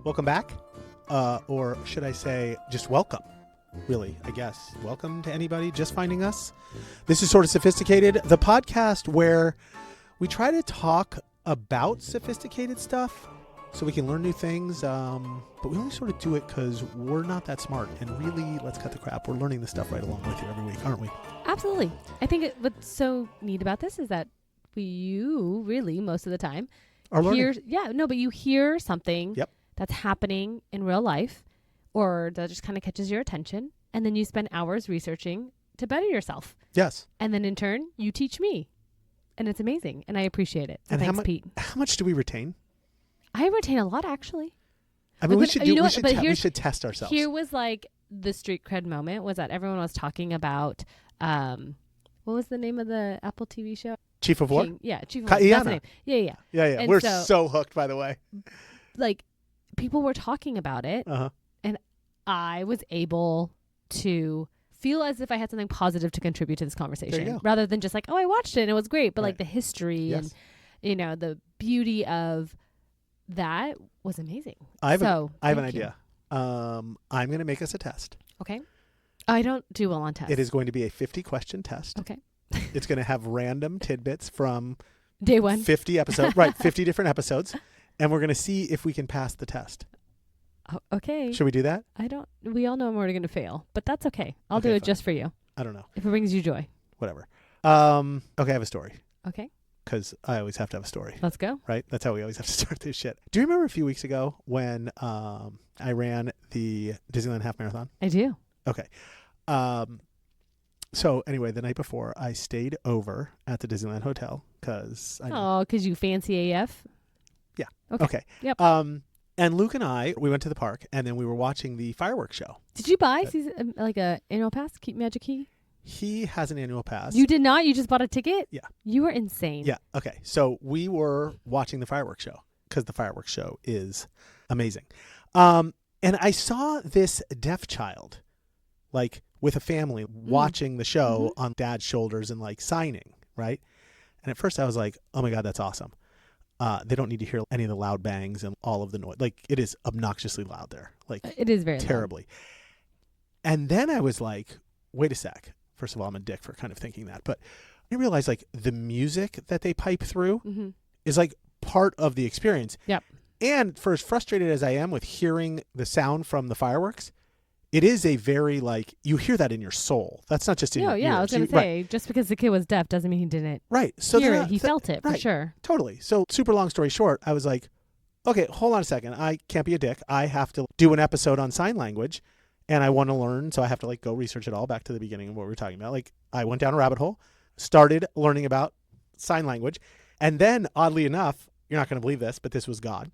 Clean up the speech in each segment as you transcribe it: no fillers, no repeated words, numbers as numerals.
Welcome back. Or should I say just welcome, really, I guess. Welcome to anybody just finding us. This is Sort of Sophisticated, the podcast where we try to talk about sophisticated stuff so we can learn new things, but we only sort of do it because we're not that smart. And really, let's cut the crap. We're learning this stuff right along with you every week, aren't we? Absolutely. I think what's so neat about this is that you really, most of the time, Are learning. but you hear something Yep. that's happening in real life or that just kind of catches your attention. And then you spend hours researching to better yourself. Yes. And then in turn, you teach me. And it's amazing. And I appreciate it. So And thanks, Pete. How much do we retain? I retain a lot, actually. I mean, Like, we should test ourselves. Here was like the street cred moment was that everyone was talking about, what was the name of the Apple TV show? Chief of War? King. Yeah, Chief of War. That's the name. Yeah. Yeah. And We're so hooked, by the way. Like, people were talking about it, and I was able to feel as if I had something positive to contribute to this conversation, rather than just like, oh, I watched it and it was great, but like the history and the beauty of that was amazing. I have an idea. I'm going to make us a test. Okay. I don't do well on tests. It is going to be a 50-question test. Okay. It's going to have random tidbits from day one. 50 episodes, right? 50 different episodes. And we're going to see if we can pass the test. Oh, okay. Should we do that? We all know I'm already going to fail, but that's okay. I'll do it just for you. I don't know. If it brings you joy. Whatever. Okay, I have a story. Okay. Because I always have to have a story. Let's go. Right? That's how we always have to start this shit. Do you remember a few weeks ago when I ran the Disneyland half marathon? I do. Okay. So anyway, the night before, I stayed over at the Disneyland hotel because you fancy AF? Yeah. Okay. Yep. And Luke and I, we went to the park, and then we were watching the fireworks show. Did you buy like a annual pass? Keep Magic Key? He has an annual pass. You did not? You just bought a ticket? Yeah. You were insane. Yeah. Okay. So we were watching the fireworks show because the fireworks show is amazing. And I saw this deaf child, like with a family, watching the show on dad's shoulders and like signing, right? And at first I was like, oh my God, that's awesome. They don't need to hear any of the loud bangs and all of the noise. Like, it is obnoxiously loud there. Like, it is very terribly loud. And then I was like, wait a sec. First of all, I'm a dick for kind of thinking that. But I realized, like, the music that they pipe through is, like, part of the experience. Yep. And for as frustrated as I am with hearing the sound from the fireworks, it is a very, like, you hear that in your soul. That's not just in your ears. I was going to say, just because the kid was deaf doesn't mean he didn't hear it. He felt it, for sure. Totally. So super long story short, I was like, okay, hold on a second. I can't be a dick. I have to do an episode on sign language, and I want to learn, so I have to, like, go research it all back to the beginning of what we were talking about. Like, I went down a rabbit hole, started learning about sign language, and then, oddly enough, you're not going to believe this, but this was God.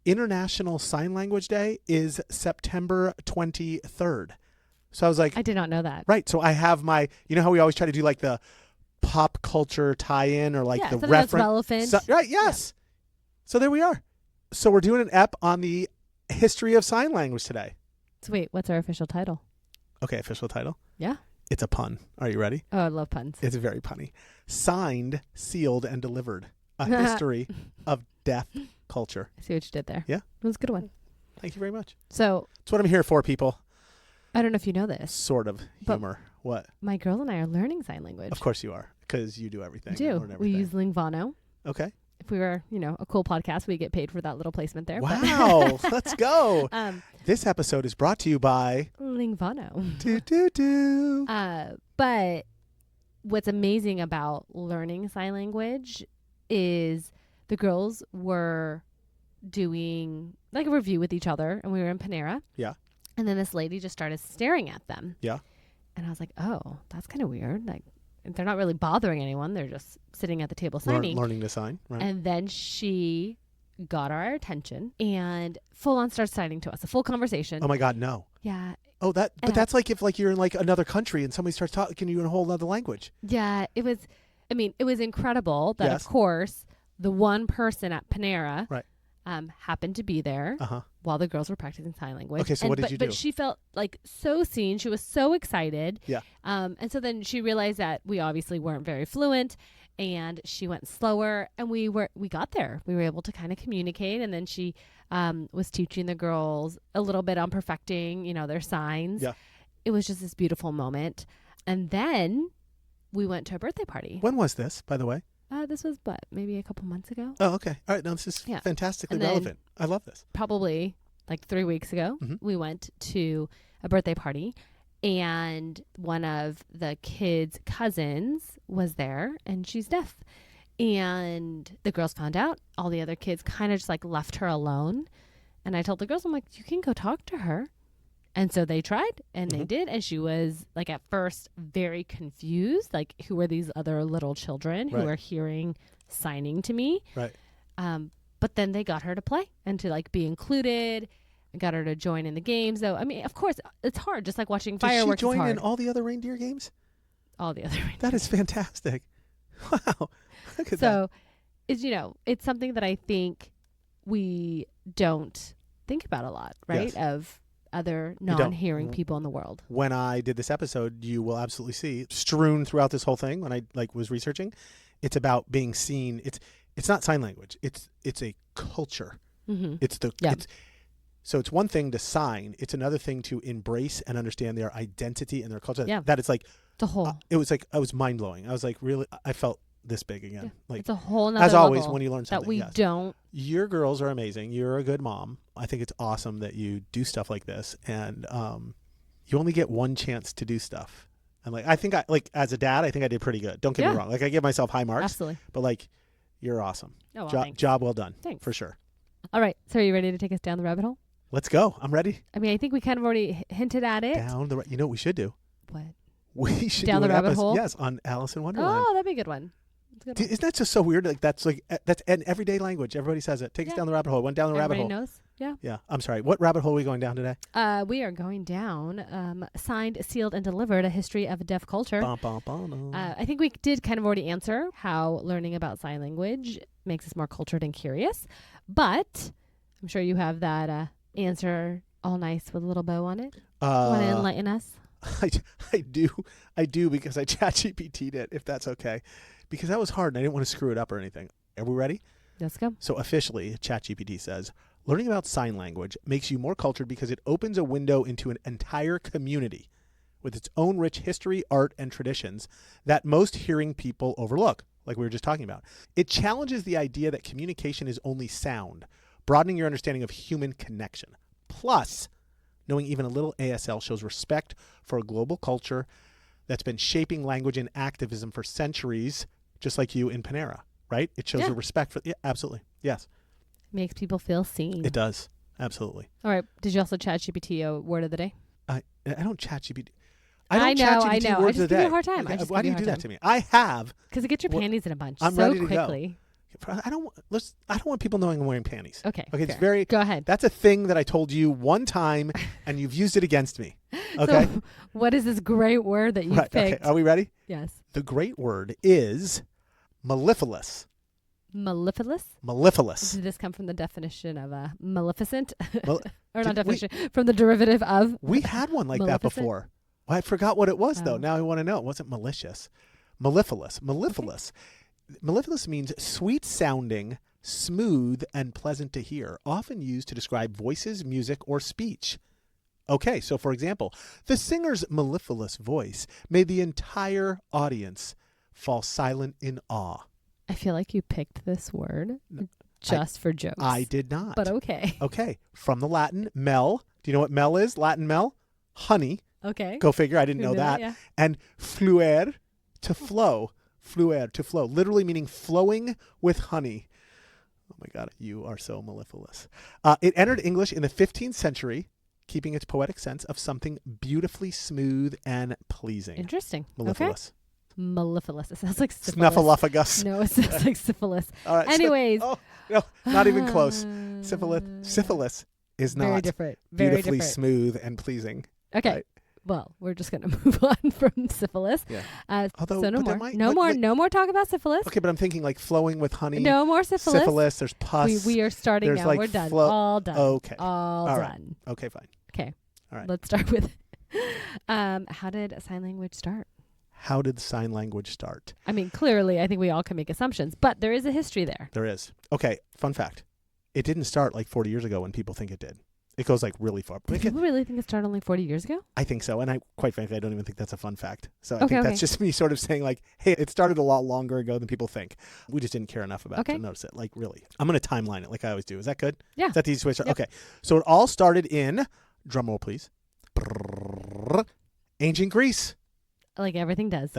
International Sign Language Day is September 23rd. So I was like, I did not know that. Right. So I have my, you know how we always try to do like the pop culture tie-in or like the reference. That's relevant. Right. Yes. Yeah. So there we are. So we're doing an ep on the history of sign language today. So wait, what's our official title? Okay. Official title. Yeah. It's a pun. Are you ready? Oh, I love puns. It's very punny. Signed, sealed, and delivered. A history of deaf culture. I see what you did there. Yeah. It was a good one. Thank you very much. So that's what I'm here for, people. I don't know if you know this. Sort of humor. What? My girl and I are learning sign language. Of course you are, because you do everything. We use Lingvano. Okay. If we were, a cool podcast, we get paid for that little placement there. Wow. Let's go. This episode is brought to you by Lingvano. But what's amazing about learning sign language is the girls were doing like a review with each other, and we were in Panera. Yeah. And then this lady just started staring at them. Yeah. And I was like, oh, that's kind of weird. Like, they're not really bothering anyone. They're just sitting at the table signing. Learning to sign. Right. And then she got our attention and full on starts signing to us. A full conversation. Oh my God, no. Yeah. Oh, but that's like if like you're in like another country and somebody starts talking to you in a whole other language. Yeah. It was incredible that, of course, the one person at Panera happened to be there while the girls were practicing sign language. Okay, so what did you do? But she felt like so seen. She was so excited. Yeah. And so then she realized that we obviously weren't very fluent. and she went slower, and we got there. We were able to kind of communicate, and then she was teaching the girls a little bit on perfecting, their signs. Yeah. It was just this beautiful moment. And then we went to a birthday party. When was this, by the way? This was maybe a couple months ago. Oh, okay. All right. No, this is fantastically relevant. I love this. Probably like 3 weeks ago, we went to a birthday party, and one of the kids' cousins was there, and she's deaf. And the girls found out. All the other kids kind of just like left her alone. And I told the girls, I'm like, you can go talk to her. And so they tried, and they did. And she was like at first very confused. Like, who are these other little children who are hearing signing to me? Right. But then they got her to play and to like be included. Got her to join in the games. So, I mean, of course, it's hard. Just like watching fireworks. Did she join in all the other reindeer games? All the other reindeer. That is fantastic. Wow. Look at that. So, it's something that I think we don't think about a lot, right? Yes. Of other non-hearing people in the world. When I did this episode, you will absolutely see strewn throughout this whole thing when I was researching, it's about being seen. It's not sign language. It's a culture. So it's one thing to sign. It's another thing to embrace and understand their identity and their culture. Yeah. That it's like the whole. It was like I was mind blowing. I was like, really, I felt this big again. Yeah. Like it's a whole nother as always level when you learn something that we don't. Your girls are amazing. You're a good mom. I think it's awesome that you do stuff like this, and you only get one chance to do stuff. And like I think as a dad, I think I did pretty good. Don't get me wrong. Like I give myself high marks. Absolutely. But like you're awesome. Oh, well, job well done. Thanks. For sure. All right. So are you ready to take us down the rabbit hole? Let's go. I'm ready. I mean, I think we kind of already hinted at it. You know what we should do? What? We should down do the an rabbit hole? Yes, on Alice in Wonderland. Oh, that'd be a good one. Isn't that just so weird? Like that's an everyday language. Everybody says it. Take us down the rabbit hole. Went down the rabbit hole. Everybody knows. Yeah. Yeah. I'm sorry. What rabbit hole are we going down today? We are going down Signed, Sealed, and Delivered, a history of deaf culture. I think we did kind of already answer how learning about sign language makes us more cultured and curious. But I'm sure you have that answer all nice with a little bow on it. Want to enlighten us? I do because I ChatGPT'd it, if that's okay. Because that was hard and I didn't want to screw it up or anything. Are we ready? Let's go. So officially, ChatGPT says, learning about sign language makes you more cultured because it opens a window into an entire community with its own rich history, art, and traditions that most hearing people overlook, like we were just talking about. It challenges the idea that communication is only sound, broadening your understanding of human connection. Plus, knowing even a little ASL shows respect for a global culture that's been shaping language and activism for centuries, just like you in Panera, right? It shows a respect for, absolutely. Yes. Makes people feel seen. It does. Absolutely. All right. Did you also ChatGPT a word of the day? I don't ChatGPT. I know. Words I just of the give day. you a hard time. Why do you do that to me? I have. Because it gets your panties in a bunch I'm so ready to quickly. Go. I don't want people knowing I'm wearing panties. Okay. It's very. Go ahead. That's a thing that I told you one time, and you've used it against me. Okay. So what is this great word that you picked? Okay. Are we ready? Yes. The great word is mellifluous. Mellifluous? Did this come from the definition of maleficent? Or not definition, from the derivative of? We had one like that before. Well, I forgot what it was, though. Now I want to know. It wasn't malicious. Mellifluous. Mellifluous. Okay. Mellifluous means sweet-sounding, smooth, and pleasant to hear, often used to describe voices, music, or speech. Okay, so for example, the singer's mellifluous voice made the entire audience fall silent in awe. I feel like you picked this word just for jokes. I did not. But okay. Okay. From the Latin, mel. Do you know what mel is? Latin mel? Honey. Okay. Go figure. I didn't know that. Yeah. And fluere, to flow. Fluere, to flow. Literally meaning flowing with honey. Oh my God. You are so mellifluous. It entered English in the 15th century, keeping its poetic sense of something beautifully smooth and pleasing. Interesting. Mellifluous. Okay. Mellifluous. It sounds like syphilis. Snuffleupagus. No, it sounds like syphilis. All right. Anyways. No, not even close. Syphilis is not very different. Beautifully smooth and pleasing. Okay. Right? Well, we're just going to move on from syphilis. Yeah. Although, so no more talk about syphilis. Okay, but I'm thinking like flowing with honey. No more syphilis. Syphilis. There's pus. We are starting now. Like we're done. All done. Okay. All right. done. Okay, fine. Okay. All right. Let's start with how did sign language start? How did sign language start? I mean, clearly, I think we all can make assumptions, but there is a history there. There is. Okay, fun fact. It didn't start like 40 years ago when people think it did. It goes like really far. Do people really think it started only 40 years ago? I think so. And quite frankly, I don't even think that's a fun fact. So I think that's just me sort of saying like, hey, it started a lot longer ago than people think. We just didn't care enough about it to notice it. Like really. I'm going to timeline it like I always do. Is that good? Yeah. Is that the easiest way to start? Yep. Okay. So it all started in, drum roll please, ancient Greece. Like everything does.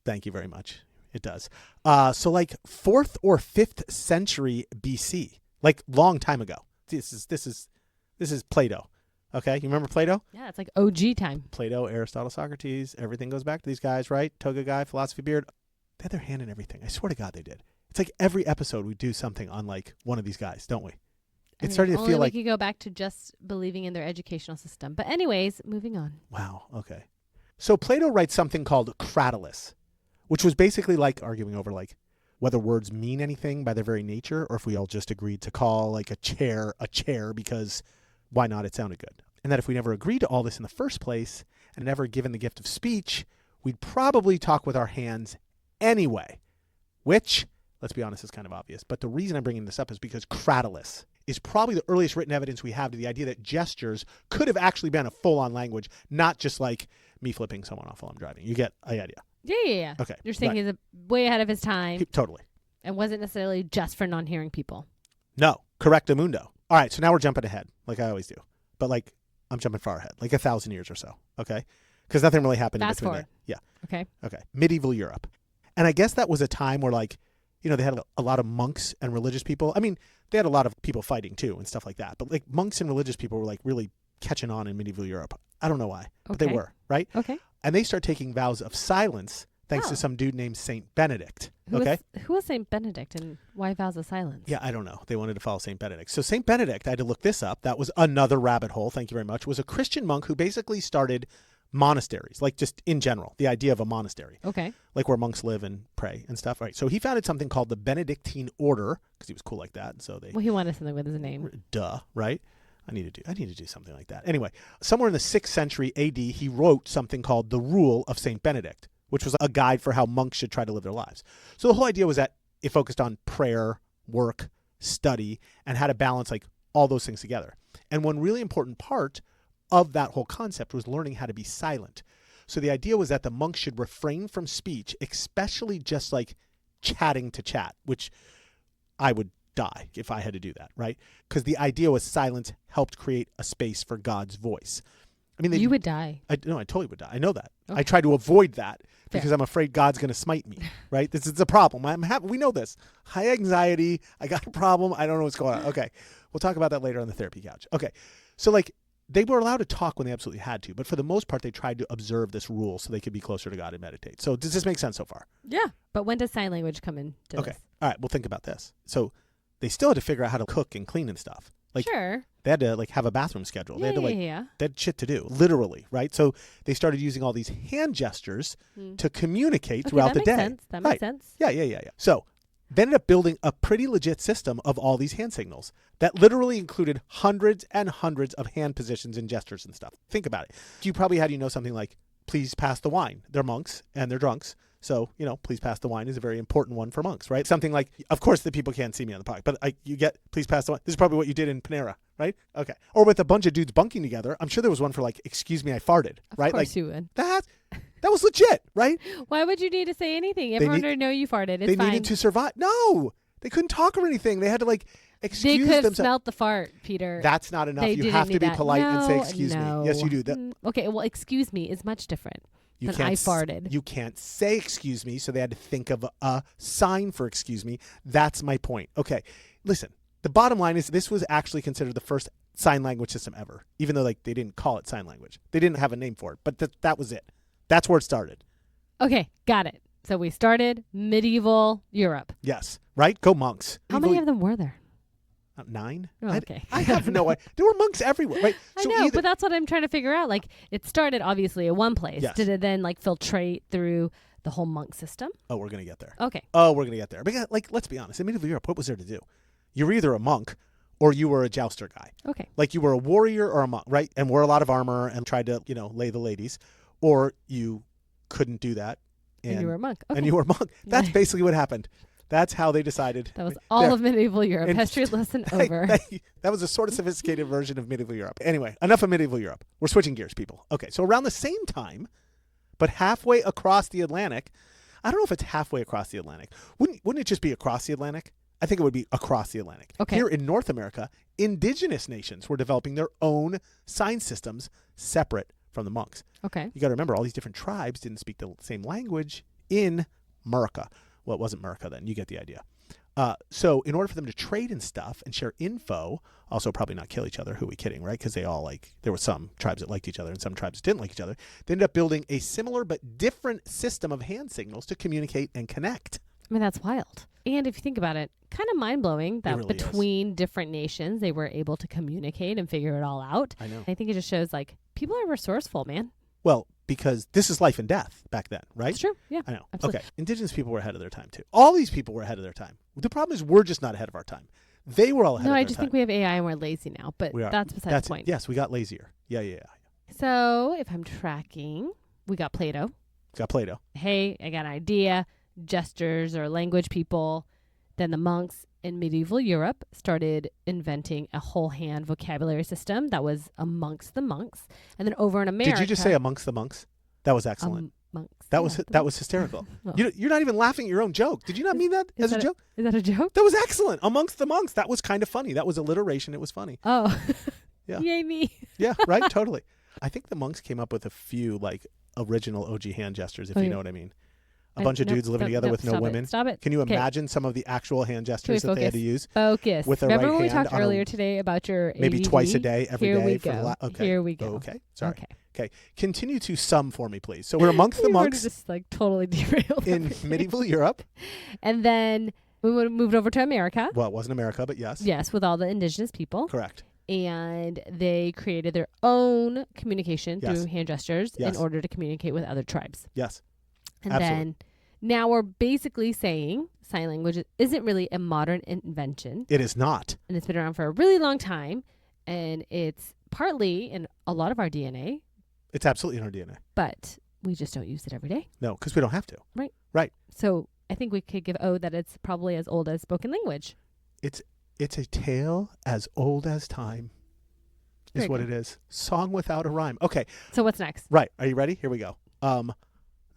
Thank you very much. It does. So like 4th or 5th century BC, like long time ago. This is Plato. Okay, you remember Plato? Yeah, it's like OG time. Plato, Aristotle, Socrates, everything goes back to these guys, right? Toga guy, philosophy beard. They had their hand in everything. I swear to God they did. It's like every episode we do something on like one of these guys, don't we? It's starting to feel like... we could go back to just believing in their educational system. But anyways, moving on. Wow, okay. So Plato writes something called Cratylus, which was basically like arguing over like whether words mean anything by their very nature or if we all just agreed to call like a chair because why not? It sounded good. And that if we never agreed to all this in the first place and never given the gift of speech, we'd probably talk with our hands anyway, which, let's be honest, is kind of obvious. But the reason I'm bringing this up is because Cratylus is probably the earliest written evidence we have to the idea that gestures could have actually been a full-on language, not just like me flipping someone off while I'm driving. You get the idea. Yeah. Okay. You're saying he's way ahead of his time. Totally. And wasn't necessarily just for non-hearing people. No. Correctamundo. All right. So now we're jumping ahead, like I always do. But like, I'm jumping far ahead, like 1,000 years or so. Okay. Because nothing really happened in between there. Yeah. Okay. Medieval Europe. And I guess that was a time where like, you know, they had a lot of monks and religious people. I mean, they had a lot of people fighting too and stuff like that. But like monks and religious people were like really catching on in medieval Europe. I don't know why, but they were, right? Okay. And they start taking vows of silence thanks to some dude named Saint Benedict. Who was Saint Benedict and why vows of silence? Yeah, I don't know. They wanted to follow Saint Benedict. So Saint Benedict, I had to look this up. That was another rabbit hole. Thank you very much. Was a Christian monk who basically started monasteries, like just in general, the idea of a monastery. Okay. Like where monks live and pray and stuff. All right. So he founded something called the Benedictine Order because he was cool like that. So he wanted something with his name. Duh, right? I need to do something like that. Anyway, somewhere in the 6th century AD, he wrote something called the Rule of Saint Benedict, which was a guide for how monks should try to live their lives. So the whole idea was that it focused on prayer, work, study, and how to balance like all those things together. And one really important part of that whole concept was learning how to be silent. So the idea was that the monks should refrain from speech, especially just like chatting to chat, which I would die if I had to do that, right? Because the idea was silence helped create a space for God's voice. I mean, you would die. I totally would die. I know that. Okay. I try to avoid that because I'm afraid God's going to smite me, right? This is a problem. We know this. High anxiety. I got a problem. I don't know what's going on. Okay. We'll talk about that later on the therapy couch. Okay. So like they were allowed to talk when they absolutely had to, but for the most part, they tried to observe this rule so they could be closer to God and meditate. So does this make sense so far? Yeah. But when does sign language come into this? Okay. All right. Well, think about this. So they still had to figure out how to cook and clean and stuff. Like, sure. They had to like have a bathroom schedule. They had to they had shit to do, literally, right? So they started using all these hand gestures to communicate throughout the day. That makes sense. Yeah. So they ended up building a pretty legit system of all these hand signals that literally included hundreds and hundreds of hand positions and gestures and stuff. Think about it. You probably had something like, please pass the wine. They're monks and they're drunks. So, please pass the wine is a very important one for monks, right? Something like, of course, the people can't see me on the podcast, but you get, please pass the wine. This is probably what you did in Panera, right? Okay. Or with a bunch of dudes bunking together. I'm sure there was one for like, excuse me, I farted, right? Of course you would. That was legit, right? Why would you need to say anything? Everyone would know you farted. It's fine. They needed to survive. No, they couldn't talk or anything. They had to excuse themselves. They could have smelt the fart, Peter. That's not enough. You have to be polite and say, excuse me. Yes, you do. Okay, well, excuse me is much different. I farted. You can't say excuse me, so they had to think of a sign for excuse me. That's my point. Okay, listen, the bottom line is this was actually considered the first sign language system ever, even though they didn't call it sign language. They didn't have a name for it, but that was it. That's where it started. Okay, got it. So we started medieval Europe. Yes, right? Go monks. How many of them were there? 9? Oh, okay. I have no idea. There were monks everywhere, right? So I know, but that's what I'm trying to figure out. Like, it started obviously at one place. Yes. Did it then filtrate through the whole monk system? Oh, we're going to get there. Okay. Oh, we're going to get there. Because, let's be honest. In medieval Europe, what was there to do? You were either a monk or you were a jouster guy. Okay. Like, you were a warrior or a monk, right? And wore a lot of armor and tried to, lay the ladies. Or you couldn't do that And you were a monk. Okay. And you were a monk. That's basically what happened. That's how they decided. That was all of medieval Europe. History lesson over. That was a sort of sophisticated version of medieval Europe. Anyway, enough of medieval Europe. We're switching gears, people. Okay, so around the same time, but halfway across the Atlantic, I don't know if it's halfway across the Atlantic. Wouldn't it just be across the Atlantic? I think it would be across the Atlantic. Okay. Here in North America, indigenous nations were developing their own sign systems separate from the monks. Okay. You got to remember, all these different tribes didn't speak the same language in America. Well, it wasn't America then. You get the idea. So in order for them to trade and stuff and share info, also probably not kill each other. Who are we kidding, right? Because they all there were some tribes that liked each other and some tribes that didn't like each other. They ended up building a similar but different system of hand signals to communicate and connect. I mean, that's wild. And if you think about it, kind of mind-blowing that really between different nations, they were able to communicate and figure it all out. I know. I think it just shows people are resourceful, man. Well, because this is life and death back then, right? It's true. Yeah. I know. Absolutely. Okay. Indigenous people were ahead of their time too. All these people were ahead of their time. The problem is we're just not ahead of our time. They were all ahead of their time. No, I just think we have AI and we're lazy now, but that's beside the point. Yes, we got lazier. Yeah. So if I'm tracking, we got Plato. Got Plato. Hey, I got an idea. Gestures or language people. Then the monks in medieval Europe started inventing a whole hand vocabulary system that was amongst the monks. And then over in America. Did you just say amongst the monks? That was excellent. Monks. That was hysterical. Oh. You're not even laughing at your own joke. Did you not mean that as a joke? Is that a joke? That was excellent. Amongst the monks. That was kind of funny. That was alliteration. It was funny. Oh. Yeah. Yay me. Yeah, right? Totally. I think the monks came up with a few original OG hand gestures, if you know what I mean. A bunch of dudes living together with no women. Stop it. Can you imagine some of the actual hand gestures that they had to use? Focus. With their Remember right when we hand talked earlier today about your ADD? Maybe twice a day, every Here day. We for go. Okay. Here we go. Okay. Sorry. Okay. Continue to sum for me, please. So we're amongst the monks. Just totally derailed in medieval Europe. And then we moved over to America. Well, it wasn't America, but yes. Yes, with all the indigenous people. Correct. And they created their own communication through hand gestures in order to communicate with other tribes. Yes. And Absolutely. then now we're basically saying sign language isn't really a modern invention. It is not. And it's been around for a really long time. And it's partly in a lot of our DNA. It's absolutely in our DNA. But we just don't use it every day. No, because we don't have to. Right. Right. So I think we could give that it's probably as old as spoken language. It's a tale as old as time is Very what good. it is. Song without a rhyme. Okay. So what's next? Right. Are you ready? Here we go.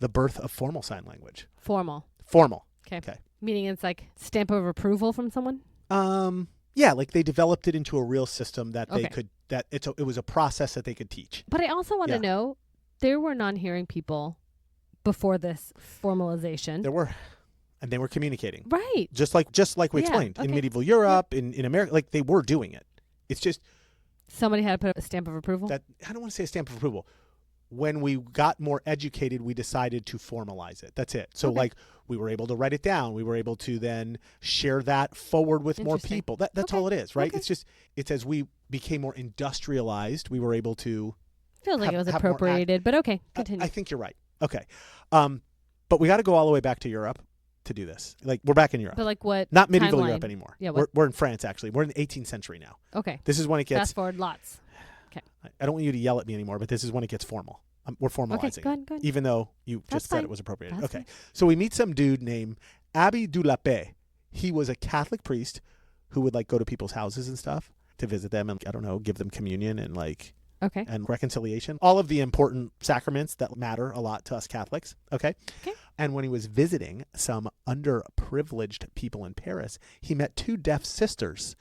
The birth of formal sign language. Formal. Okay. Meaning it's stamp of approval from someone? Yeah, they developed it into a real system that they could, it was a process that they could teach. But I also want to know, there were non-hearing people before this formalization. There were. And they were communicating. Right. Just like we explained. In medieval Europe, in America, they were doing it. It's just somebody had to put a stamp of approval? I don't want to say a stamp of approval. When we got more educated, we decided to formalize it. That's it. So we were able to write it down. We were able to then share that forward with more people. That's all it is, right? Okay. It's as we became more industrialized, we were able to Feels like it was appropriated, but okay, continue. I think you're right. Okay. But we got to go all the way back to Europe to do this. We're back in Europe. But what? Not medieval timeline? Europe anymore. Yeah, we're in France, actually. We're in the 18th century now. Okay. This is when it gets... Fast forward lots. Okay. I don't want you to yell at me anymore, but this is when it gets formal. We're formalizing go ahead. even though you That's just said fine. it was appropriate. That's Okay. fine. So we meet some dude named Abbé du Lapé. He was a Catholic priest who would go to people's houses and stuff to visit them and, I don't know, give them communion and Okay. and reconciliation. All of the important sacraments that matter a lot to us Catholics. Okay. And when he was visiting some underprivileged people in Paris, he met two deaf sisters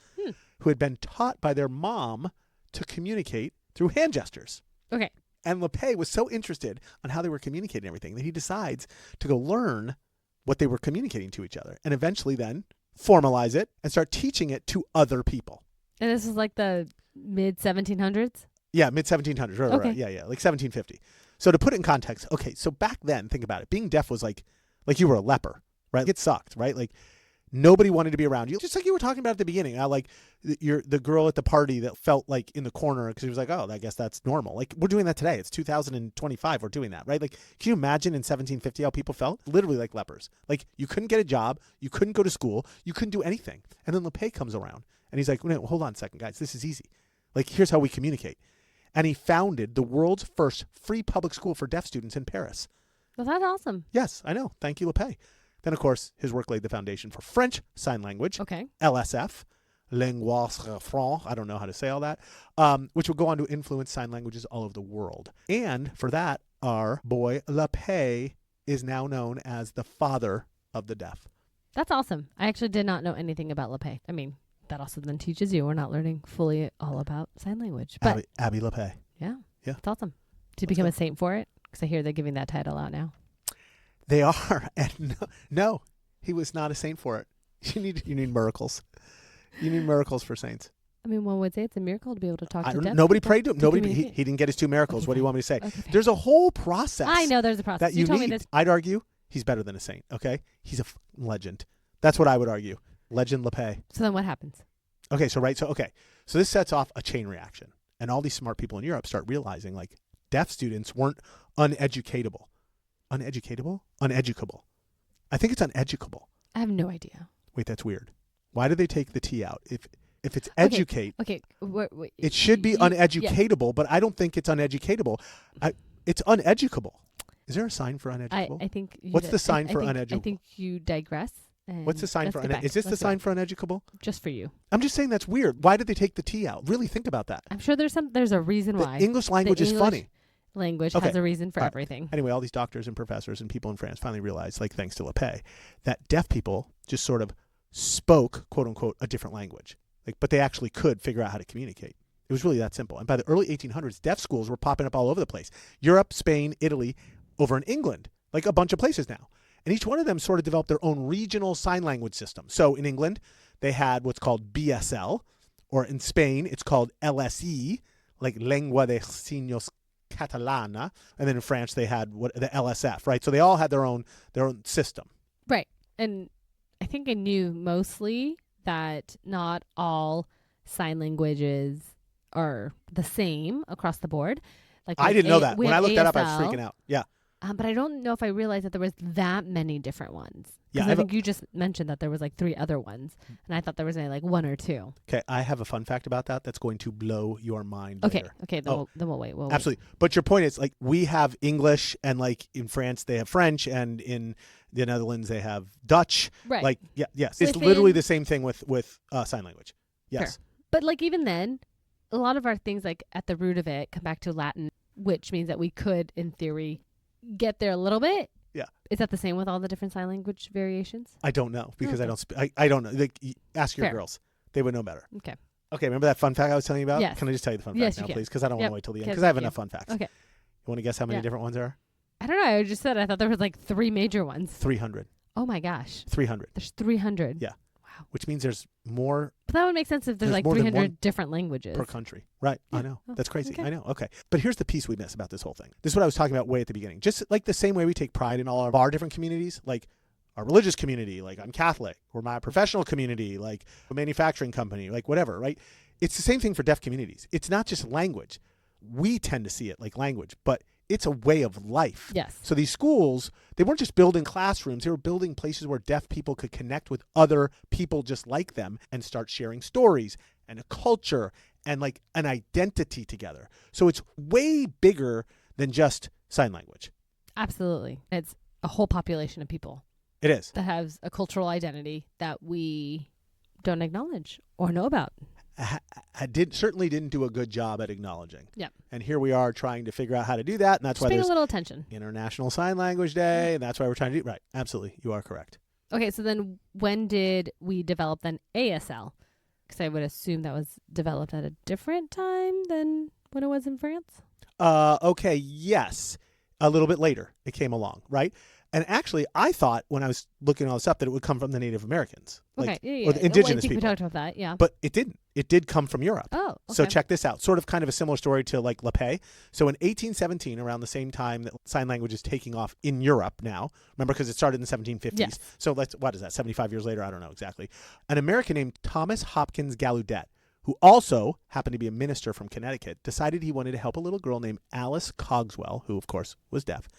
who had been taught by their mom to communicate through hand gestures. Okay. And Lapé was so interested on how they were communicating everything that he decides to go learn what they were communicating to each other and eventually then formalize it and start teaching it to other people. And this is the mid 1700s? Yeah, mid 1700s. Right. Yeah, 1750. So to put it in context, okay, so back then, think about it. Being deaf was like you were a leper, right? It sucked, right? Nobody wanted to be around you. Just like you were talking about at the beginning. You're the girl at the party that felt in the corner because she was oh, I guess that's normal. We're doing that today. It's 2025. We're doing that, right? Can you imagine in 1750 how people felt? Literally like lepers. You couldn't get a job. You couldn't go to school. You couldn't do anything. And then Lapé comes around and he's like, no, hold on a second, guys. This is easy. Here's how we communicate. And he founded the world's first free public school for deaf students in Paris. Well, that's awesome. Yes, I know. Thank you, LePay. Then, of course, his work laid the foundation for French Sign Language, Okay. LSF, Linguistique Franc, I don't know how to say all that, which would go on to influence sign languages all over the world. And for that, our boy LePay is now known as the father of the deaf. That's awesome. I actually did not know anything about LePay. I mean, that also then teaches you we're not learning fully all about sign language. But Abby LePay. Yeah. Yeah. It's awesome. To become a saint for it? Because I hear they're giving that title out now. They are. And no, he was not a saint for it. You need miracles. You need miracles for saints. I mean, one would say it's a miracle to be able to talk to deaf Nobody people, prayed to him. He didn't get his 2 miracles. Okay, what do you want me to say? Okay, there's a whole process. I know there's a process. That you told need. me this. I'd argue he's better than a saint, okay? He's a legend. That's what I would argue. Legend LePay. So then what happens? Okay, so this sets off a chain reaction. And all these smart people in Europe start realizing, like, deaf students weren't uneducatable. Uneducatable? Uneducable. I think it's uneducable. I have no idea. Wait, that's weird. Why did they take the T out? If it's educate, okay. Wait, it should be uneducatable, but I don't think it's uneducatable. It's uneducable. Is there a sign for uneducable? I think. What's the sign for uneducable? I think you digress. What's the sign for uneducable? Is this the sign for uneducable? Just for you. I'm just saying that's weird. Why did they take the T out? Really think about that. I'm sure there's a reason why. The English language is funny. Language has a reason for everything. Anyway, all these doctors and professors and people in France finally realized, like thanks to LePay, that deaf people just sort of spoke, quote unquote, a different language. But they actually could figure out how to communicate. It was really that simple. And by the early 1800s, deaf schools were popping up all over the place. Europe, Spain, Italy, over in England, like a bunch of places now. And each one of them sort of developed their own regional sign language system. So in England, they had what's called BSL, or in Spain, it's called LSE, like Lengua de Signos Catalana. And then in France, they had the LSF, right? So they all had their own system. Right. And I think I knew mostly that not all sign languages are the same across the board. Like I didn't know that. When I looked that up, I was ASL, freaking out. Yeah. But I don't know if I realized that there was that many different ones. Yeah, I think you just mentioned that there was like 3 other ones, and I thought there was only like 1 or 2. Okay, I have a fun fact about that that's going to blow your mind. Okay, later. okay, then we'll wait. Absolutely. But your point is, like, we have English, and like in France they have French, and in the Netherlands they have Dutch. Right. Like, yes, it's literally the same thing with sign language. Yes. Sure. But like even then, a lot of our things like at the root of it come back to Latin, which means that we could, in theory, get there a little bit. Yeah. Is that the same with all the different sign language variations? I don't know because I don't know. Like, ask your Fair. girls; they would know better. Okay. Okay. Remember that fun fact I was telling you about? Yes. Can I just tell you the fun Yes, fact now, you can. please? Because I don't want to wait till the end. Yes, Because I have thank enough you. fun facts. Okay. You want to guess how many different ones there are? I don't know. I just said I thought there was like 3 major ones. 300. Oh my gosh. 300. There's 300. Yeah. Wow. Which means there's more. But that would make sense if there's like more than 300 different languages per country. Right. Yeah. I know. Oh, That's crazy. okay. I know. Okay. But here's the piece we miss about this whole thing. This is what I was talking about way at the beginning. Just like the same way we take pride in all of our different communities, like our religious community, like I'm Catholic, or my professional community, like a manufacturing company, like whatever, right? It's the same thing for deaf communities. It's not just language. We tend to see it like language, but it's a way of life. Yes. So these schools, they weren't just building classrooms. They were building places where deaf people could connect with other people just like them and start sharing stories and a culture and like an identity together. So it's way bigger than just sign language. Absolutely. It's a whole population of people It is. that has a cultural identity that we don't acknowledge or know about. I certainly didn't do a good job at acknowledging. Yep. And here we are trying to figure out how to do that. And that's Just why paying there's a little attention. International Sign Language Day. And that's why we're trying to do right. Absolutely. You are correct. Okay, so then when did we develop then ASL? Because I would assume that was developed at a different time than when it was in France. Okay. Yes. A little bit later it came along. Right. And actually, I thought when I was looking all this up that it would come from the Native Americans. Okay. Like, Yeah. or the indigenous I think people. we talked about that. Yeah. But it didn't. It did come from Europe. Oh, okay. So check this out. Sort of kind of a similar story to like LePay. So in 1817, around the same time that sign language is taking off in Europe now, remember because it started in the 1750s. Yes. So what is that, 75 years later? I don't know exactly. An American named Thomas Hopkins Gallaudet, who also happened to be a minister from Connecticut, decided he wanted to help a little girl named Alice Cogswell, who of course was deaf.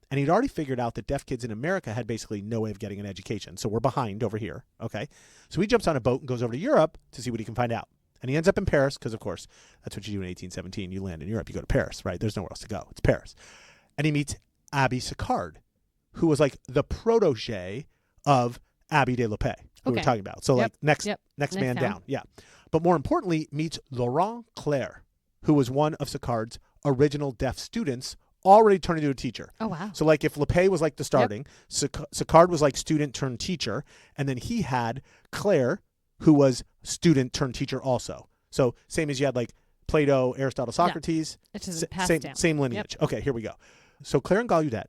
And he'd already figured out that deaf kids in America had basically no way of getting an education. So we're behind over here. Okay. So he jumps on a boat and goes over to Europe to see what he can find out. And he ends up in Paris because, of course, that's what you do in 1817. You land in Europe. You go to Paris, right? There's nowhere else to go. It's Paris. And he meets Abby Sicard, who was like the protege of Abby de la Paix, who we're talking about. So like next man down. Yeah. But more importantly, meets Laurent Claire, who was one of Sicard's original deaf students, already turned into a teacher. Oh, wow. So like if LePay was like the starting, Sicard was like student turned teacher, and then he had Claire, who was student turned teacher also. So same as you had like Plato, Aristotle, Socrates, same lineage. Okay, here we go. So Claire and Gallaudet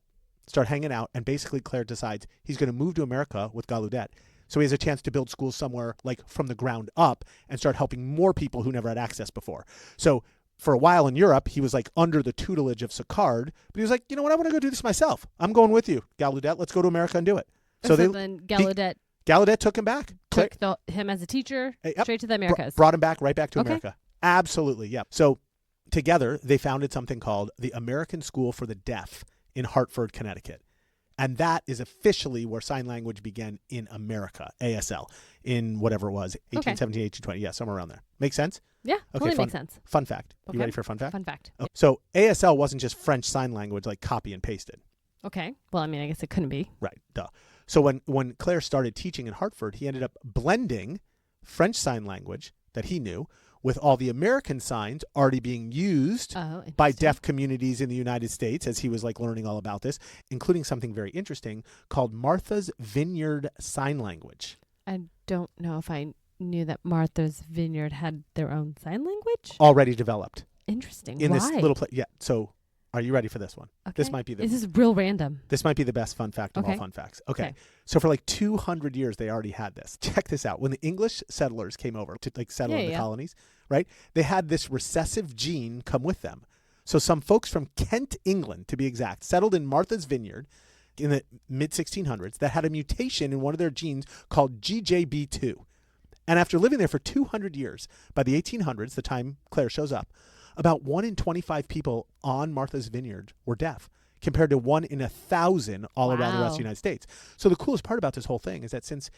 start hanging out, and basically Claire decides he's going to move to America with Gallaudet. So he has a chance to build schools somewhere like from the ground up and start helping more people who never had access before. So for a while in Europe, he was like under the tutelage of Sicard, but he was like, you know what, I want to go do this myself. I'm going with you, Gallaudet. Let's go to America and do it. So then Gallaudet took him back. Took him as a teacher straight to the Americas. Brought him back, right back to America. Absolutely, yeah. So together, they founded something called the American School for the Deaf in Hartford, Connecticut. And that is officially where sign language began in America, ASL, in whatever it was, 1817, 1820. Yeah, somewhere around there. Make sense? Yeah, totally makes sense. Fun fact. You ready for a fun fact? Fun fact. Okay. So ASL wasn't just French Sign Language like copy and pasted. Okay. Well, I mean, I guess it couldn't be. Right. Duh. So when Claire started teaching in Hartford, he ended up blending French Sign Language that he knew with all the American signs already being used by deaf communities in the United States as he was like learning all about this, including something very interesting called Martha's Vineyard Sign Language. I don't know if I knew that Martha's Vineyard had their own sign language. Already developed. Interesting. In Why? this little place. Yeah. So are you ready for this one? Okay. This might be This is real random. This might be the best fun fact of all fun facts. Okay. So for like 200 years, they already had this. Check this out. When the English settlers came over to like settle in the colonies, right? They had this recessive gene come with them. So some folks from Kent, England, to be exact, settled in Martha's Vineyard in the mid-1600s that had a mutation in one of their genes called GJB2. And after living there for 200 years, by the 1800s, the time Claire shows up, about 1 in 25 people on Martha's Vineyard were deaf, compared to 1 in 1,000 all around the rest of the United States. So the coolest part about this whole thing is that since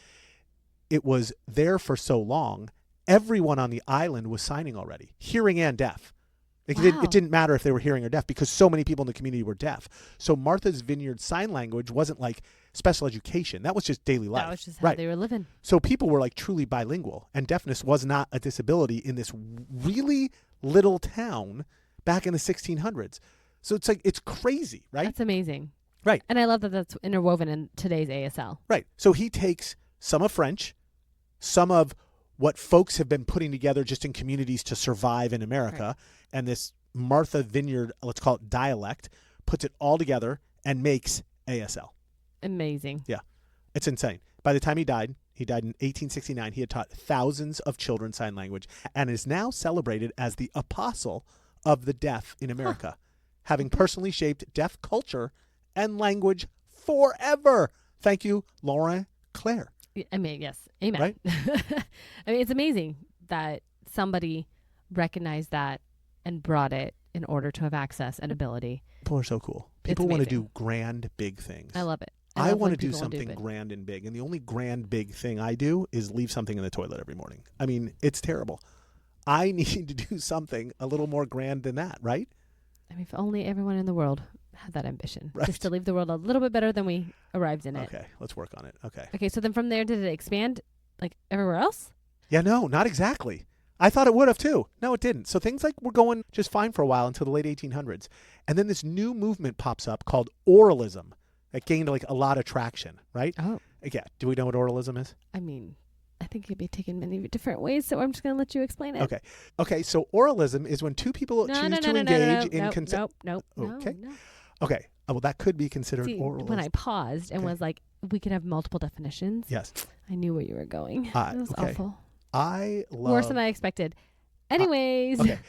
it was there for so long, everyone on the island was signing already, hearing and deaf. It didn't matter if they were hearing or deaf because so many people in the community were deaf. So Martha's Vineyard Sign Language wasn't like special education. That was just daily life. That was just how they were living. So people were like truly bilingual, and deafness was not a disability in this really little town back in the 1600s. So it's like, it's crazy, right? That's amazing. Right. And I love that that's interwoven in today's ASL. Right. So he takes some of French, some of what folks have been putting together just in communities to survive in America, and this Martha Vineyard, let's call it dialect, puts it all together and makes ASL. Amazing. Yeah. It's insane. By the time he died in 1869, he had taught thousands of children sign language and is now celebrated as the apostle of the deaf in America, having personally shaped deaf culture and language forever. Thank you, Laurent Claire. I mean, yes. Amen. Right? I mean, it's amazing that somebody recognized that and brought it in order to have access and ability. People are so cool. People want to do grand, big things. I love it. I want to do something grand and big. And the only grand, big thing I do is leave something in the toilet every morning. I mean, it's terrible. I need to do something a little more grand than that, right? I mean, if only everyone in the world had that ambition. Right. Just to leave the world a little bit better than we arrived in it. Okay, let's work on it. Okay, so then from there, did it expand like everywhere else? Yeah, no, not exactly. I thought it would have too. No, it didn't. So things like were going just fine for a while until the late 1800s. And then this new movement pops up called Oralism that gained like a lot of traction, right? Oh. Yeah. Do we know what Oralism is? I mean, I think it could be taken many different ways, so I'm just going to let you explain it. Okay, so Oralism is when two people choose to engage in consent. No. Okay. Well, that could be considered oralism. When I paused and was like, we could have multiple definitions. Yes. I knew where you were going. It was awful. Worse than I expected. Anyways. Okay.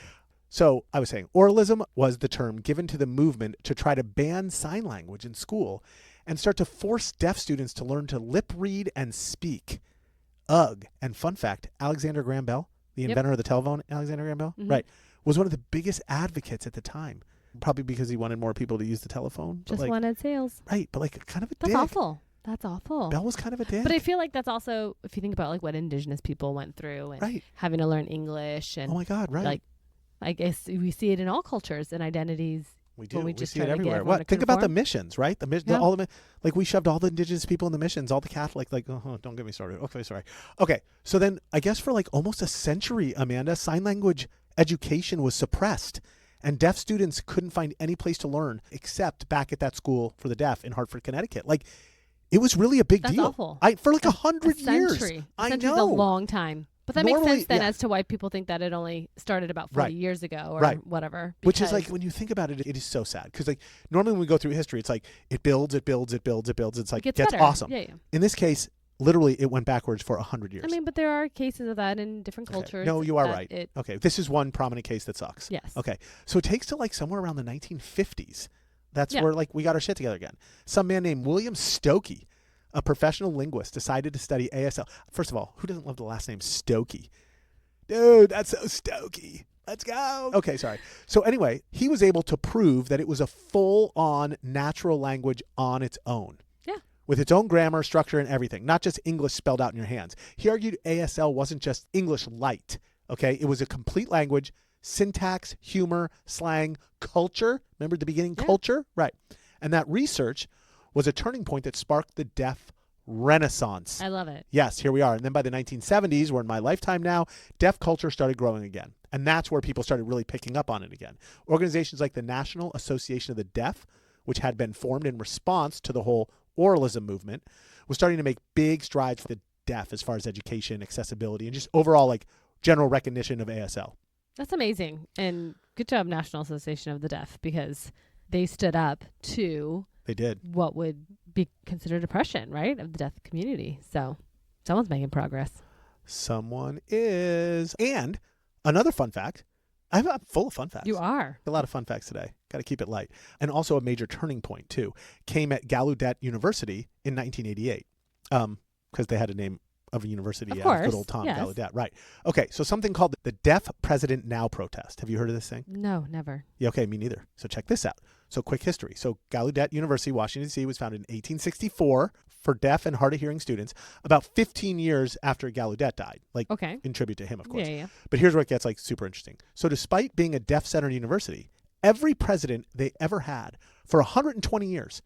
So I was saying oralism was the term given to the movement to try to ban sign language in school and start to force deaf students to learn to lip read and speak. Ugh. And fun fact, Alexander Graham Bell, the inventor of the telephone, Alexander Graham Bell, right, was one of the biggest advocates at the time. Probably because he wanted more people to use the telephone. Just wanted sales. Right, but like kind of a dick. That's awful. Bell was kind of a dick. But I feel like that's also, if you think about like what Indigenous people went through and having to learn English and oh my God, right. Like I guess we see it in all cultures and identities We do. When we We just see try it to everywhere. get What? Think about the missions, right? The mission, Yeah. all the like we shoved all the indigenous people in the missions, all the Catholic. Like, oh, don't get me started. Okay, sorry. Okay, so then I guess for like almost a century, Amanda, sign language education was suppressed, and deaf students couldn't find any place to learn except back at that school for the deaf in Hartford, Connecticut. Like, it was really a big That's deal. awful. For like 100 years. A century's know. a long time. But that Normally, makes sense then yeah. as to why people think that it only started about 40 Right. years ago or Right. whatever. Which is like, when you think about it, it is so sad. Because like normally when we go through history, it's like it builds, it builds, it builds, it builds. It's like, it gets better. awesome. Yeah, yeah. In this case, literally it went backwards for 100 years. I mean, but there are cases of that in different cultures. No, you are that right. Okay, this is one prominent case that sucks. Yes. Okay, so it takes to like somewhere around the 1950s. That's Yeah. where like we got our shit together again. Some man named William Stokey, a professional linguist, decided to study ASL. First of all, who doesn't love the last name Stokey? Dude, that's so Stokey. Let's go. Okay, sorry. So anyway, he was able to prove that it was a full-on natural language on its own. Yeah. With its own grammar, structure, and everything. Not just English spelled out in your hands. He argued ASL wasn't just English light. Okay? It was a complete language, syntax, humor, slang, culture. Remember at the beginning, Yeah. culture? Right. And that research was a turning point that sparked the deaf renaissance. I love it. Yes, here we are. And then by the 1970s, we're in my lifetime now, deaf culture started growing again. And that's where people started really picking up on it again. Organizations like the National Association of the Deaf, which had been formed in response to the whole Oralism movement, was starting to make big strides for the deaf as far as education, accessibility, and just overall like general recognition of ASL. That's amazing. And good job, National Association of the Deaf, because they stood up to They did. what would be considered oppression, right, of the deaf community. So someone's making progress. Someone is. And another fun fact. I'm full of fun facts. You are. A lot of fun facts today. Got to keep it light. And also a major turning point, too, came at Gallaudet University in 1988 because they had a name of a university. Of Good course, old Tom yes. Gallaudet. Right. Okay, so something called the Deaf President Now protest. Have you heard of this thing? No, never. Yeah, okay, me neither. So check this out. So quick history. So Gallaudet University, Washington, D.C. was founded in 1864 for deaf and hard of hearing students about 15 years after Gallaudet died. Like Okay. in tribute to him, of course. Yeah. But here's where it gets like super interesting. So despite being a deaf-centered university, every president they ever had for 120 years,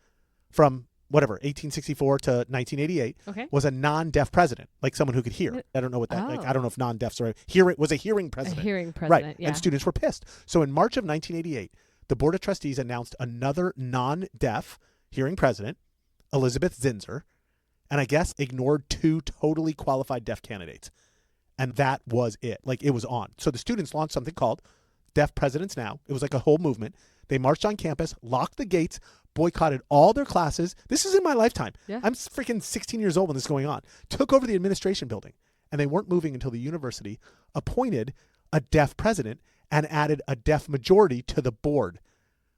from whatever, 1864 to 1988, Okay. was a non-deaf president, like someone who could hear. I don't know what that, like, I don't know if non-deafs are, was a hearing president. A hearing president, right. yeah. And students were pissed. So in March of 1988, the Board of Trustees announced another non-deaf hearing president, Elizabeth Zinser, and I guess ignored two totally qualified deaf candidates. And that was it. Like, it was on. So the students launched something called Deaf Presidents Now. It was like a whole movement. They marched on campus, locked the gates, boycotted all their classes. This is in my lifetime. Yeah. I'm freaking 16 years old when this is going on. Took over the administration building. And they weren't moving until the university appointed a deaf president and added a deaf majority to the board.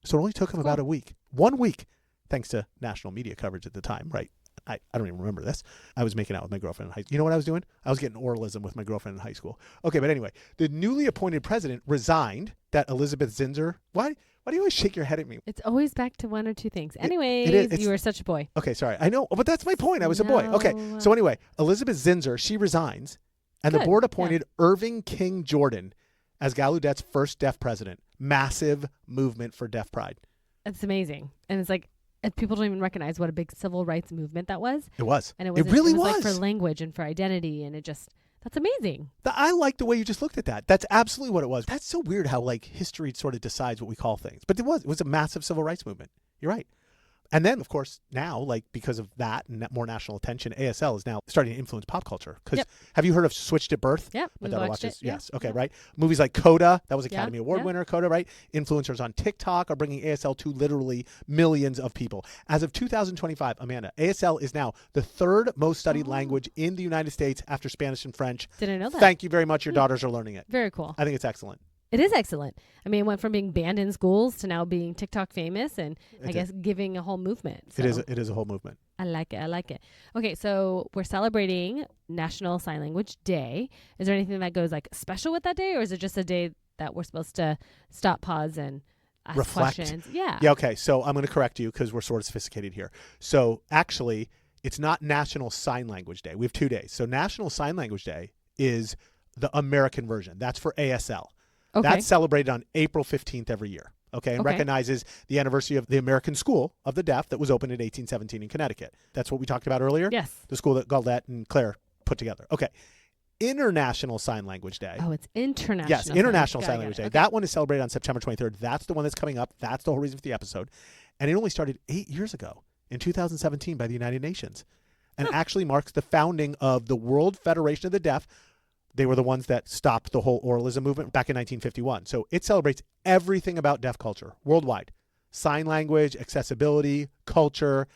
So it only took them about a week. 1 week, thanks to national media coverage at the time, right? I don't even remember this. I was making out with my girlfriend in high school. You know what I was doing? I was getting oralism with my girlfriend in high school. Okay, but anyway, the newly appointed president resigned. That Elizabeth Zinser. Why do you always shake your head at me? It's always back to one or two things. Anyways, it is. You were such a boy. Okay, sorry. I know, but that's my point. I was a boy. Okay, so anyway, Elizabeth Zinser, she resigns, and the Good, board appointed Irving King Jordan as Gallaudet's first deaf president. Massive movement for deaf pride. It's amazing. And it's like, people don't even recognize what a big civil rights movement that was. It was. And it really was. Like for language and for identity. And that's amazing. I like the way you just looked at that. That's absolutely what it was. That's so weird how like history sort of decides what we call things. But it was a massive civil rights movement. You're right. And then, of course, now, like because of that and more national attention, ASL is now starting to influence pop culture. Because have you heard of Switched at Birth? Yeah, My we daughter watched watches. it. Yes. Yeah. Okay. Yeah. Right. Movies like Coda, that was Academy Award Yeah. winner. Coda, right? Influencers on TikTok are bringing ASL to literally millions of people. As of 2025, Amanda, ASL is now the third most studied language in the United States after Spanish and French. Didn't know that. Thank you very much. Your daughters are learning it. Very cool. I think it's excellent. It is excellent. I mean, it went from being banned in schools to now being TikTok famous and I guess giving a whole movement. So It is a whole movement. I like it. Okay, so we're celebrating National Sign Language Day. Is there anything that goes like special with that day, or is it just a day that we're supposed to stop, pause, and ask Reflect. questions? Yeah. Yeah, okay. So I'm going to correct you because we're sort of sophisticated here. So actually, it's not National Sign Language Day. We have 2 days. So National Sign Language Day is the American version. That's for ASL. Okay. That's celebrated on April 15th every year. okay, and recognizes the anniversary of the American School of the Deaf that was opened in 1817 in Connecticut. That's what we talked about earlier? Yes. The school that Gaudette and Claire put together. Okay. International Sign Language Day. Oh, it's International. Yes, International Sign Language Day. Okay. That one is celebrated on September 23rd. That's the one that's coming up. That's the whole reason for the episode. And it only started 8 years ago in 2017 by the United Nations and actually marks the founding of the World Federation of the Deaf. They were the ones that stopped the whole Oralism movement back in 1951. So it celebrates everything about deaf culture worldwide. Sign language, accessibility, culture,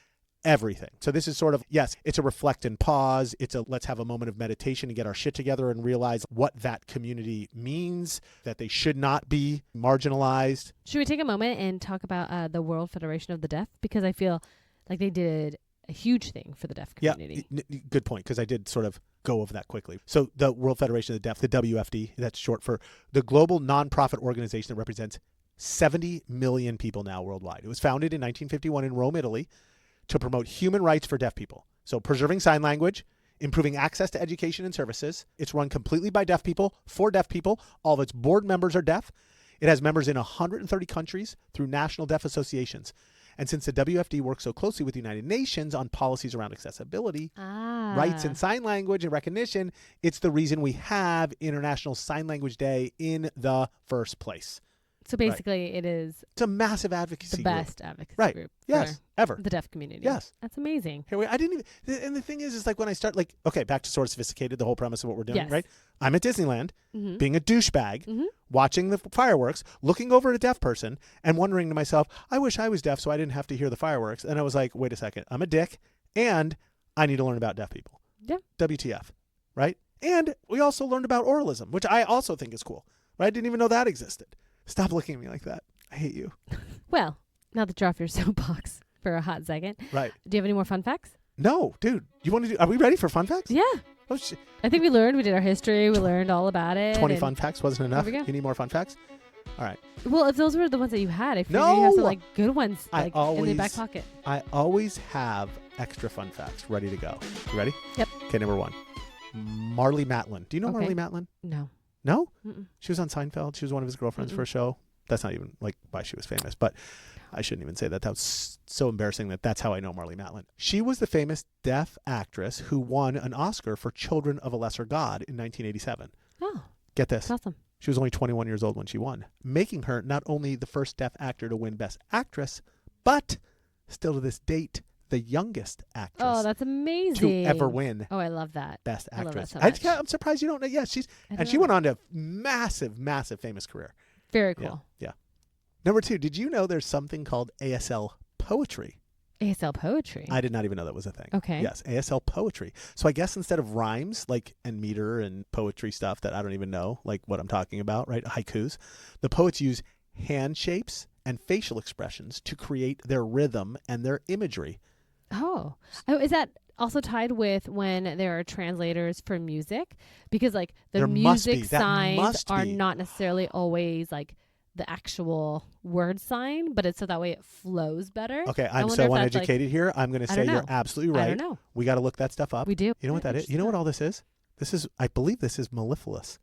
everything. So this is sort of, yes, it's a reflect and pause. It's a let's have a moment of meditation and get our shit together and realize what that community means, that they should not be marginalized. Should we take a moment and talk about the World Federation of the Deaf? Because I feel like they did a huge thing for the deaf community. Yeah, good point, because I did sort of go over that quickly. So the World Federation of the Deaf, the WFD, that's short for the global nonprofit organization that represents 70 million people now worldwide. It was founded in 1951 in Rome, Italy, to promote human rights for deaf people. So preserving sign language, improving access to education and services. It's run completely by deaf people, for deaf people. All of its board members are deaf. It has members in 130 countries through national deaf associations. And since the WFD works so closely with the United Nations on policies around accessibility, rights in sign language and recognition, it's the reason we have International Sign Language Day in the first place. So basically it's a massive advocacy group. The best advocacy group. Yes, ever. The deaf community. Yes. That's amazing. I didn't even, and the thing is like when I start okay, back to sort of sophisticated, the whole premise of what we're doing, right? I'm at Disneyland, being a douchebag, watching the fireworks, looking over at a deaf person and wondering to myself, I wish I was deaf so I didn't have to hear the fireworks. And I was like, wait a second, I'm a dick and I need to learn about deaf people. Yeah. WTF, right? And we also learned about oralism, which I also think is cool, right? I didn't even know that existed. Stop looking at me like that. I hate you. Well, now that you're off your soapbox for a hot second. Right. Do you have any more fun facts? No, dude. You want to do? Are we ready for fun facts? Yeah. Oh shit. I think we did our history. We learned all about it. 20 fun facts wasn't enough. You need more fun facts? All right. Well, if those were the ones that you had, I figured you have some good ones in the back pocket. I always have extra fun facts ready to go. You ready? Yep. Okay, number 1. Marlee Matlin. Do you know Marlee Matlin? No. No? Mm-mm. She was on Seinfeld. She was one of his girlfriends for a show. That's not even why she was famous, but I shouldn't even say that. That was so embarrassing that's how I know Marlee Matlin. She was the famous deaf actress who won an Oscar for Children of a Lesser God in 1987. Oh. Get this. That's awesome. She was only 21 years old when she won, making her not only the first deaf actor to win Best Actress, but still to this date, the youngest actress. Oh, that's amazing. To ever win. Oh, I love that. Best Actress. I love that so much. I'm surprised you don't know. Yeah, she went on to a massive, massive famous career. Very cool. Yeah. Number 2, did you know there's something called ASL poetry? ASL poetry? I did not even know that was a thing. Okay. Yes, ASL poetry. So I guess instead of rhymes, and meter and poetry stuff that I don't even know, like what I'm talking about, right? Haikus. The poets use hand shapes and facial expressions to create their rhythm and their imagery. Oh, is that also tied with when there are translators for music? Because the music signs are not necessarily always the actual word sign, but it's so that way it flows better. Okay, I'm so uneducated here. I'm going to say you're absolutely right. I don't know. We got to look that stuff up. We do. You know what that is? You know what all this is? I believe this is mellifluous.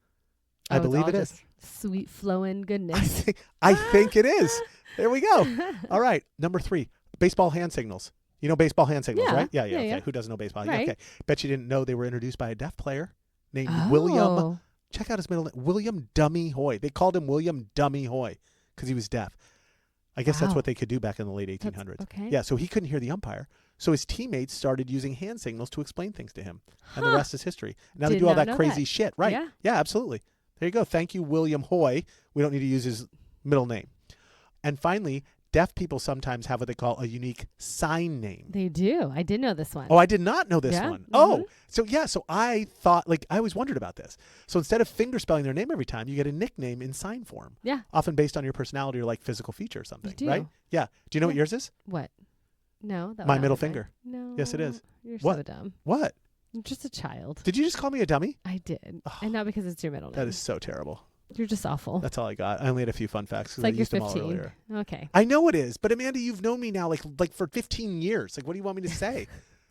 I believe it is. Sweet flowing goodness. I think it is. There we go. All right, number 3, baseball hand signals. You know baseball hand signals, right? Yeah. Okay. Yeah. Who doesn't know baseball? Right. Okay. Bet you didn't know they were introduced by a deaf player named William. Check out his middle name. William Dummy Hoy. They called him William Dummy Hoy because he was deaf. I guess that's what they could do back in the late 1800s. Okay. Yeah. So he couldn't hear the umpire. So his teammates started using hand signals to explain things to him. And the rest is history. Now they do all that crazy shit. Right. Yeah, absolutely. There you go. Thank you, William Hoy. We don't need to use his middle name. And finally, deaf people sometimes have what they call a unique sign name. They do. I did know this one. Oh, I did not know this one. Mm-hmm. Oh, so I thought, I always wondered about this. So instead of finger spelling their name every time, you get a nickname in sign form. Yeah. Often based on your personality or physical feature or something, you do. right? Yeah. Do you know what yours is? What? No. My middle finger. No. Yes, it is. You're what? so dumb. What? You're just a child. Did you just call me a dummy? I did. And not because it's your middle name. That is so terrible. You're just awful. That's all I got. I only had a few fun facts because I used you're them all 15. earlier. Okay. I know it is, but Amanda, you've known me now like for 15 years. What do you want me to say?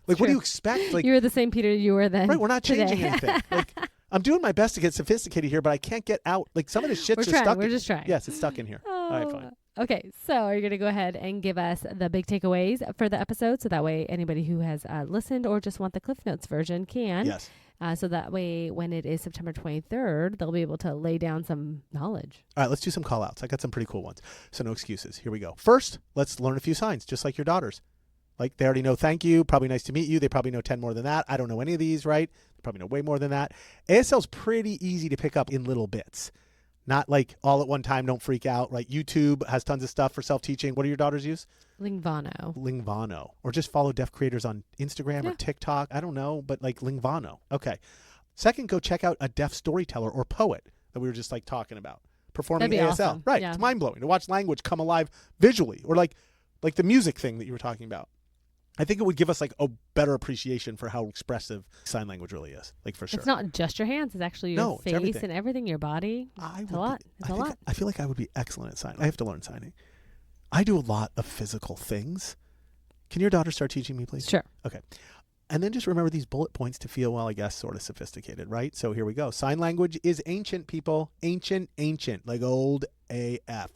What do you expect? You were the same Peter you were then. Right, we're not changing today. anything. I'm doing my best to get sophisticated here, but I can't get out. Some of this shit's We're stuck. We're just trying. Yes, it's stuck in here. All right, fine. Okay, so are you going to go ahead and give us the big takeaways for the episode? So that way anybody who has listened or just want the Cliff Notes version can. Yes. So that way when it is September 23rd, they'll be able to lay down some knowledge. All right, let's do some call outs. I got some pretty cool ones. So no excuses. Here we go. First, let's learn a few signs, just like your daughters. Like they already know thank you, probably nice to meet you. They probably know 10 more than that. I don't know any of these, right? They probably know way more than that. ASL's pretty easy to pick up in little bits. Not like all at one time, don't freak out, right? YouTube has tons of stuff for self-teaching. What do your daughters use? Lingvano. Or just follow deaf creators on Instagram or TikTok. I don't know, but like Lingvano. Okay. Second, go check out a deaf storyteller or poet that we were just like talking about. Performing That'd be ASL. awesome. Right. Yeah. It's mind-blowing to watch language come alive visually, or like the music thing that you were talking about. I think it would give us like a better appreciation for how expressive sign language really is, like for sure. It's not just your hands. It's actually your face everything. And everything, your body. It's a lot. I feel like I would be excellent at signing. I have to learn signing. I do a lot of physical things. Can your daughter start teaching me, please? Sure. Okay. And then just remember these bullet points to feel, well, I guess, sort of sophisticated, right? So here we go. Sign language is ancient, people. Ancient, like old AF.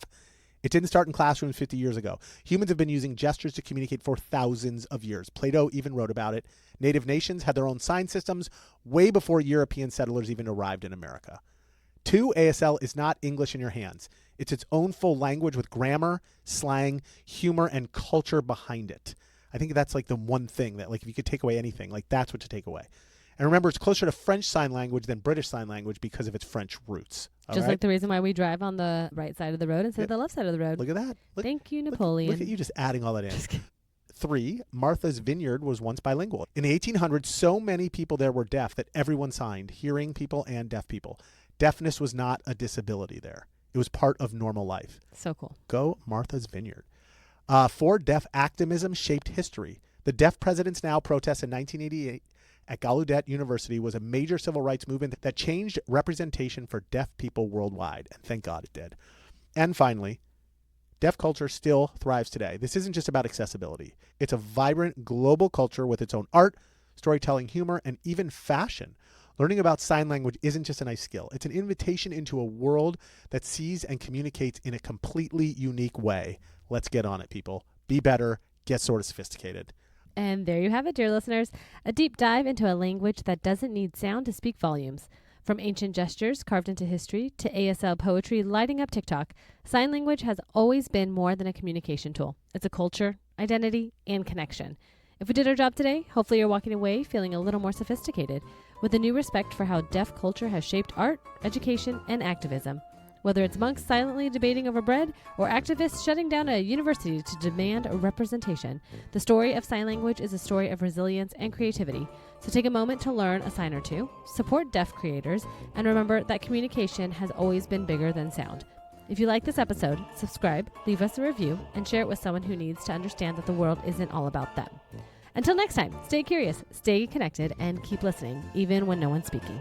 It didn't start in classrooms 50 years ago. Humans have been using gestures to communicate for thousands of years. Plato even wrote about it. Native nations had their own sign systems way before European settlers even arrived in America. 2, ASL is not English in your hands. It's its own full language with grammar, slang, humor, and culture behind it. I think that's like the one thing that, like, if you could take away anything, like that's what to take away. And remember, it's closer to French Sign Language than British Sign Language because of its French roots. Just like the reason why we drive on the right side of the road instead of the left side of the road. Look at that. Thank you, Napoleon. Look at you just adding all that in. 3, Martha's Vineyard was once bilingual. In the 1800s, so many people there were deaf that everyone signed, hearing people and deaf people. Deafness was not a disability there. It was part of normal life. So cool. Go Martha's Vineyard. 4, deaf activism shaped history. The Deaf Presidents Now protest in 1988 at Gallaudet University was a major civil rights movement that changed representation for deaf people worldwide. And thank God it did. And finally, deaf culture still thrives today. This isn't just about accessibility. It's a vibrant global culture with its own art, storytelling, humor, and even fashion. Learning about sign language isn't just a nice skill. It's an invitation into a world that sees and communicates in a completely unique way. Let's get on it, people. Be better. Get sort of sophisticated. And there you have it, dear listeners. A deep dive into a language that doesn't need sound to speak volumes. From ancient gestures carved into history to ASL poetry lighting up TikTok, sign language has always been more than a communication tool. It's a culture, identity, and connection. If we did our job today, hopefully you're walking away feeling a little more sophisticated, with a new respect for how deaf culture has shaped art, education, and activism. Whether it's monks silently debating over bread or activists shutting down a university to demand representation, the story of sign language is a story of resilience and creativity. So take a moment to learn a sign or two, support deaf creators, and remember that communication has always been bigger than sound. If you like this episode, subscribe, leave us a review, and share it with someone who needs to understand that the world isn't all about them. Until next time, stay curious, stay connected, and keep listening, even when no one's speaking.